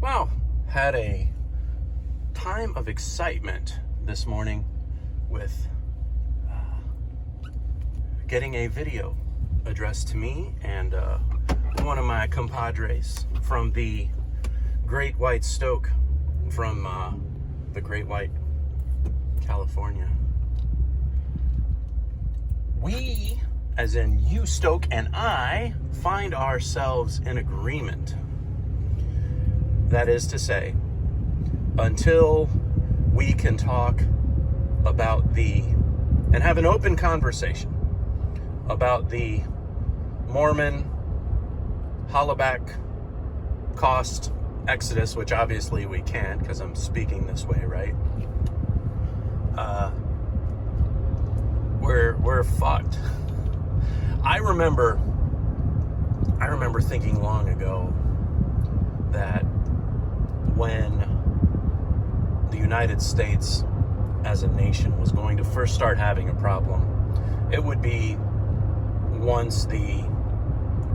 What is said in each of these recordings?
Wow, had a time of excitement this morning with getting a video addressed to me and one of my compadres from the Great White Stoke from the Great White, California. We, as in you, Stoke, and I, find ourselves in agreement. That is to say, until we can talk about and have an open conversation about the Mormon Holla cost exodus, which obviously we can't because I'm speaking this way, right? We're fucked. I remember thinking long ago that when the United States as a nation was going to first start having a problem, it would be once the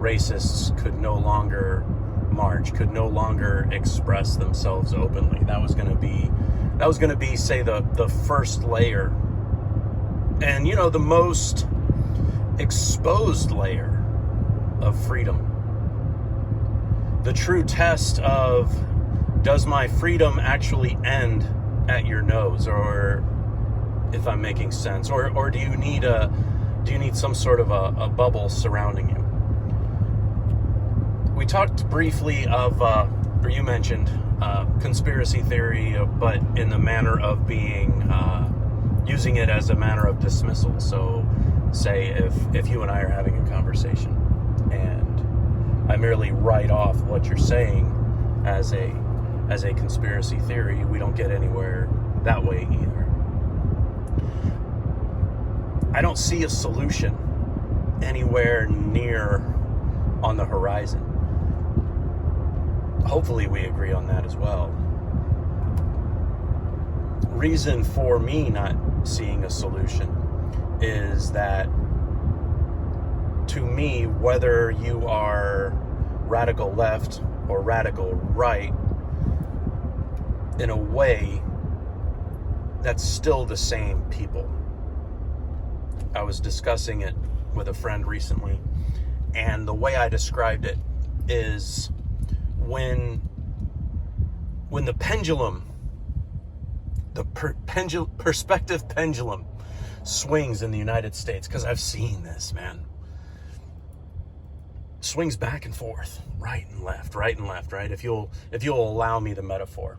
racists could no longer march, could no longer express themselves openly. That was going to be, say, the first layer, and the most exposed layer of freedom. The true test of, does my freedom actually end at your nose, or if I'm making sense, or do you need some sort of a bubble surrounding you? We talked briefly of, or you mentioned conspiracy theory, but in the manner of being using it as a manner of dismissal. So, say if you and I are having a conversation, and I merely write off what you're saying as a conspiracy theory, we don't get anywhere that way either. I don't see a solution anywhere near on the horizon. Hopefully we agree on that as well. Reason for me not seeing a solution is that, to me, whether you are radical left or radical right, in a way, that's still the same people. I was discussing it with a friend recently, and the way I described it is when the pendulum, perspective pendulum swings in the United States, because I've seen this, man. Swings back and forth, right and left, right? If you'll allow me the metaphor.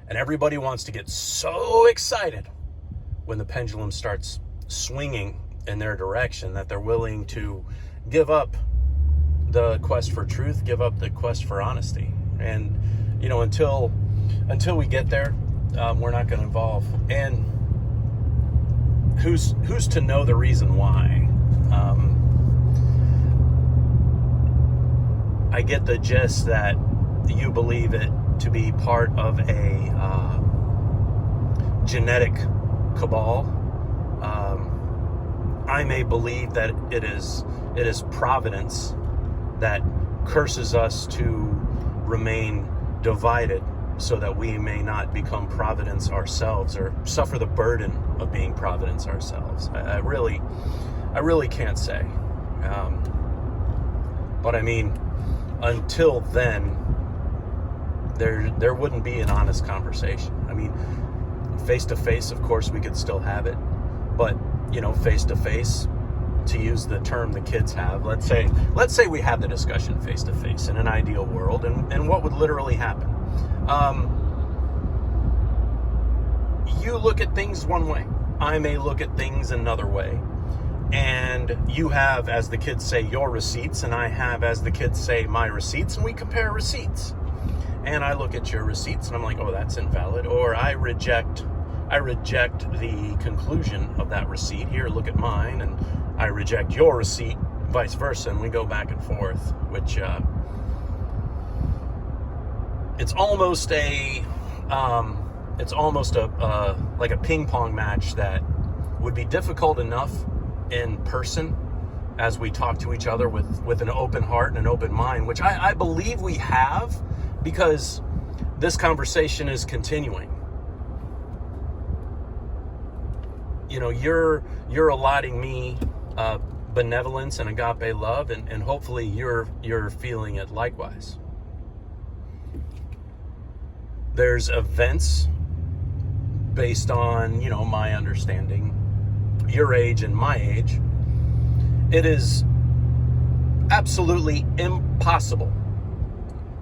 And everybody wants to get so excited when the pendulum starts swinging in their direction that they're willing to give up the quest for truth, give up the quest for honesty. And, until we get there, we're not going to evolve. And who's to know the reason why? I get the gist that you believe it to be part of a genetic cabal. I may believe that it is providence that curses us to remain divided so that we may not become providence ourselves or suffer the burden of being providence ourselves. I really can't say. But I mean, until then, there wouldn't be an honest conversation. I mean, face to face, of course, we could still have it, but face to face, to use the term the kids have, let's say we have the discussion face to face in an ideal world, and what would literally happen? You look at things one way, I may look at things another way, and you have, as the kids say, your receipts, and I have, as the kids say, my receipts, and we compare receipts. And I look at your receipts and I'm like, oh, that's invalid. Or I reject the conclusion of that receipt. Here, look at mine. And I reject your receipt, vice versa. And we go back and forth, which it's almost like a ping pong match that would be difficult enough in person as we talk to each other with an open heart and an open mind, which I believe we have, because this conversation is continuing. You're allotting me benevolence and agape love, and hopefully you're feeling it likewise. There's events based on, my understanding, your age and my age. It is absolutely impossible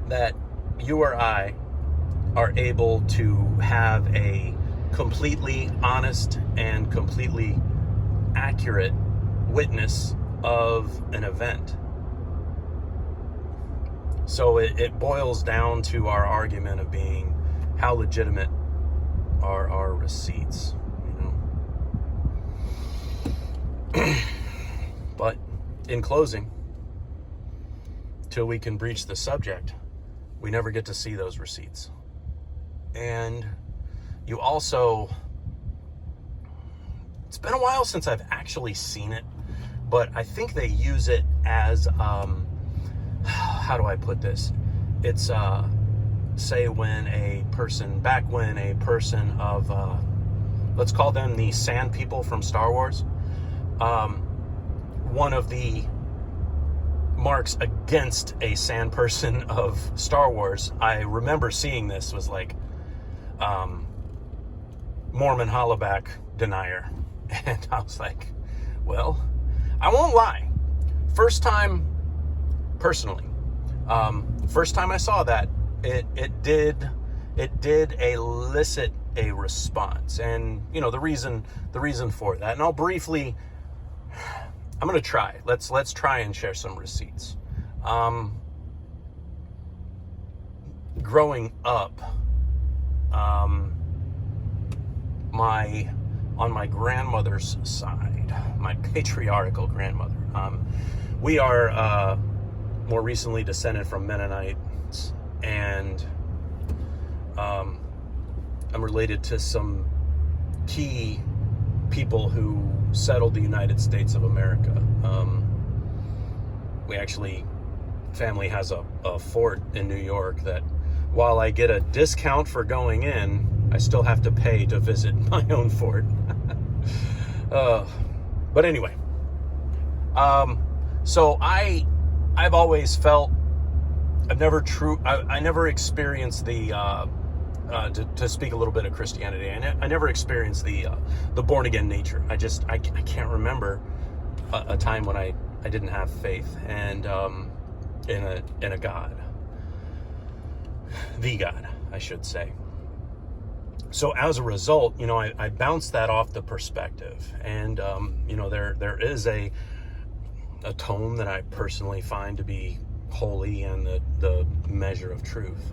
that you or I are able to have a completely honest and completely accurate witness of an event. So it boils down to our argument of being, how legitimate are our receipts, But in closing, till we can breach the subject, we never get to see those receipts. And you also, it's been a while since I've actually seen it, but I think they use it as, how do I put this? It's, say when a person of, let's call them the Sand People from Star Wars, one of the marks against a sand person of Star Wars, I remember seeing this, was like, Mormon hollaback denier. And I was like, well, I won't lie. First time I saw that, it did elicit a response. And, the reason for that. And I'll briefly, I'm going to try. Let's try and share some receipts. Growing up, on my grandmother's side, my patriarchal grandmother, we are more recently descended from Mennonites, and I'm related to some key people who settled the United States of America. Family has a fort in New York that, while I get a discount for going in, I still have to pay to visit my own fort. But anyway, so I've always felt, I never experienced the, to speak a little bit of Christianity, I never experienced the born again nature. I can't remember a time when I didn't have faith and in a God, the God, I should say. So as a result, I bounced that off the perspective, and there is a tone that I personally find to be holy and the measure of truth.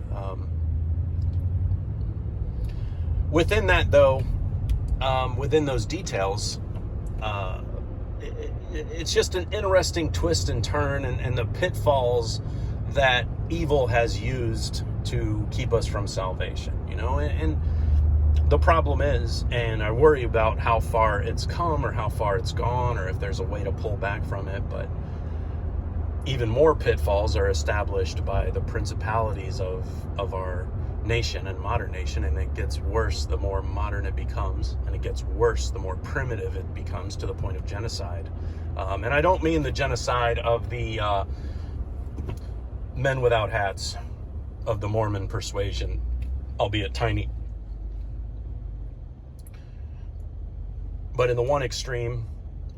Within that, though, within those details, it's just an interesting twist and turn, and the pitfalls that evil has used to keep us from salvation, and the problem is, and I worry about how far it's come or how far it's gone, or if there's a way to pull back from it, but even more pitfalls are established by the principalities of our nation and modern nation, and it gets worse the more modern it becomes, and it gets worse the more primitive it becomes, to the point of genocide. And I don't mean the genocide of the men without hats of the Mormon persuasion, albeit tiny. But in the one extreme,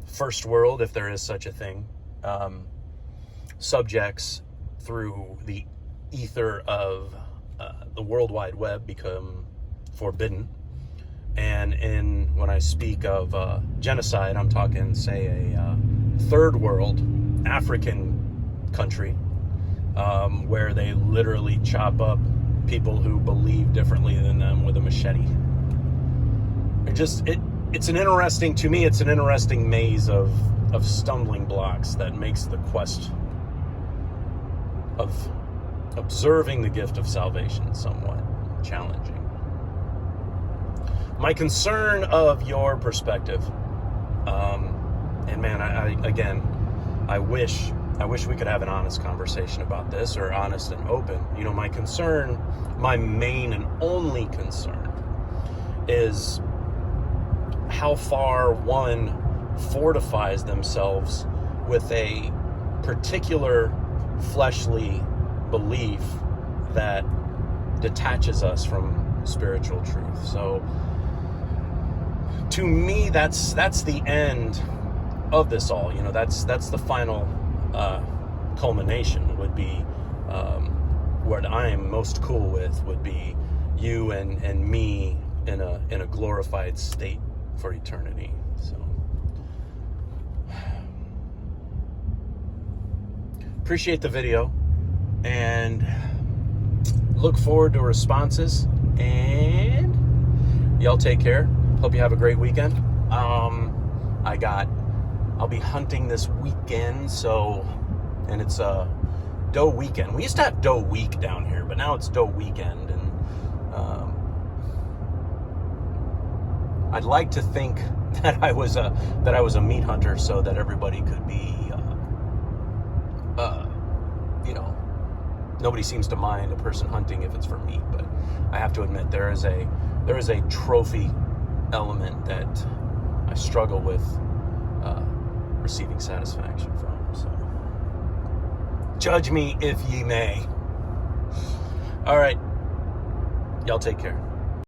first world, if there is such a thing, subjects through the ether of the World Wide Web become forbidden. And when I speak of genocide, I'm talking, say, a third world African country, where they literally chop up people who believe differently than them with a machete. It's an interesting maze of stumbling blocks that makes the quest of observing the gift of salvation somewhat challenging. My concern of your perspective, and man, I wish I wish we could have an honest conversation about this, or honest and open. You know, my concern, my main and only concern, is how far one fortifies themselves with a particular fleshly belief that detaches us from spiritual truth. So to me, that's the end of this all. You know, that's the final culmination. Would be what I am most cool with would be you and me in a glorified state for eternity. So appreciate the video and look forward to responses, and y'all take care. Hope you have a great weekend. I'll be hunting this weekend, and it's a doe weekend. We used to have doe week down here, but now it's doe weekend, and I'd like to think that I was a meat hunter, so that everybody could be, you know, nobody seems to mind a person hunting if it's for meat. But I have to admit, there is a trophy element that I struggle with receiving satisfaction from. So judge me if ye may. All right, y'all take care.